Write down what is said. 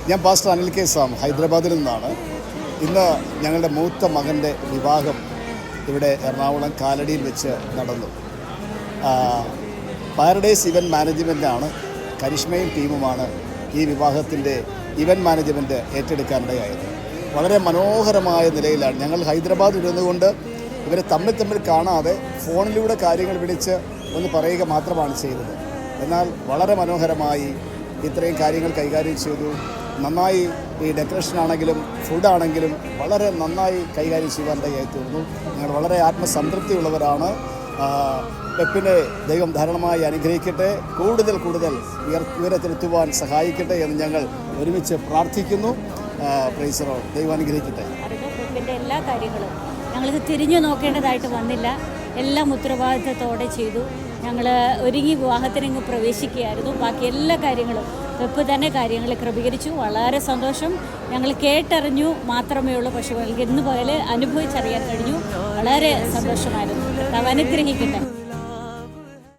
ഞാൻ pastor Anil K Sam ഹൈദരാബാദിൽ നിന്നാണ്. ഇന്ന് ഞങ്ങളുടെ മൂത്ത മകൻ്റെ വിവാഹം ഇവിടെ എറണാകുളം കാലടിയിൽ വെച്ച് നടന്നു. പാരഡൈസ് ഇവൻറ്റ് മാനേജ്മെൻറ്റാണ്, കരിഷ്മയും ടീമുമാണ് ഈ വിവാഹത്തിൻ്റെ ഇവൻറ്റ് മാനേജ്മെൻറ്റ് ഏറ്റെടുക്കാനിടയായത്. വളരെ മനോഹരമായ നിലയിലാണ്. ഞങ്ങൾ ഹൈദരാബാദ് ഇരുന്നുകൊണ്ട് ഇവരെ തമ്മിൽ കാണാതെ ഫോണിലൂടെ കാര്യങ്ങൾ വിളിച്ച് ഒന്ന് പറയുക മാത്രമാണ് ചെയ്തത്. എന്നാൽ വളരെ മനോഹരമായി ഇത്രയും കാര്യങ്ങൾ കൈകാര്യം ചെയ്തു. നന്നായി ഈ ഡെക്കറേഷൻ ആണെങ്കിലും ഫുഡാണെങ്കിലും വളരെ നന്നായി കൈകാര്യം ചെയ്യാനിടയായി തീർന്നു. ഞങ്ങൾ വളരെ ആത്മസംതൃപ്തിയുള്ളവരാണ്. പെപ്പിനെ ദൈവം ധാരാളമായി അനുഗ്രഹിക്കട്ടെ, കൂടുതൽ ഉയരത്തിലെത്തുവാൻ സഹായിക്കട്ടെ എന്ന് ഞങ്ങൾ ഒരുമിച്ച് പ്രാർത്ഥിക്കുന്നു. Praise the Lord. ദൈവം അനുഗ്രഹിക്കട്ടെ. പെപ്പിൻ്റെ എല്ലാ കാര്യങ്ങളും ഞങ്ങൾക്ക് തിരിഞ്ഞു നോക്കേണ്ടതായിട്ട് വന്നില്ല. എല്ലാം ഉത്തരവാദിത്തത്തോടെ ചെയ്തു. ഞങ്ങൾ ഒരുങ്ങി വിവാഹത്തിനങ്ങ് പ്രവേശിക്കുകയായിരുന്നു. ബാക്കി എല്ലാ കാര്യങ്ങളും പെപ്പ് തന്നെ കാര്യങ്ങൾ ക്രമീകരിച്ചു. വളരെ സന്തോഷം. ഞങ്ങൾ കേട്ടറിഞ്ഞു മാത്രമേ ഉള്ളൂ, പക്ഷേ ഇന്ന് പോലെ അനുഭവിച്ചറിയാൻ കഴിഞ്ഞു. വളരെ സന്തോഷമായിരുന്നു. അനുഗ്രഹിക്കട്ടെ.